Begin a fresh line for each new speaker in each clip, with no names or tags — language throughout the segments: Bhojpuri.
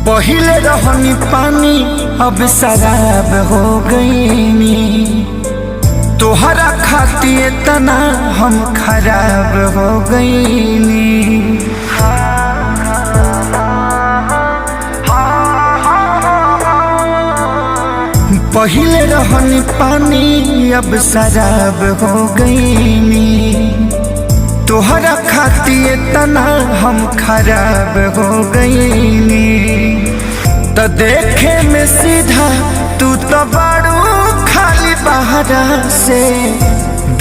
पहिले रहनी पानी अब शराब हो गईनी। तोहरा खातिर तना हम खराब हो गईनी। पहिले रहनी पानी अब शराब हो गईनी। तोहरा खातिर तना हम खराब हो गईनी। तो देखे में सीधा तू तो बड़ू खाली बहरा से।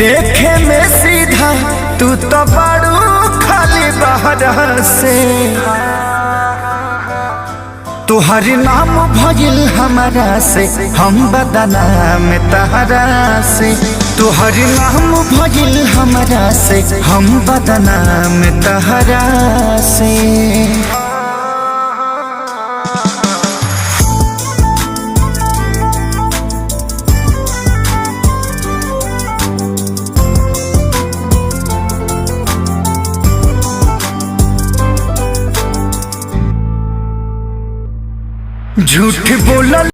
देखे में सीधा तू तो बड़ू खाली बहरा से। तुहर नाम भइल हमारा से हम बदनाम तहरा से। तुहर नाम भइल हमारा से हम बदनाम तहरा से। झूठ बोलल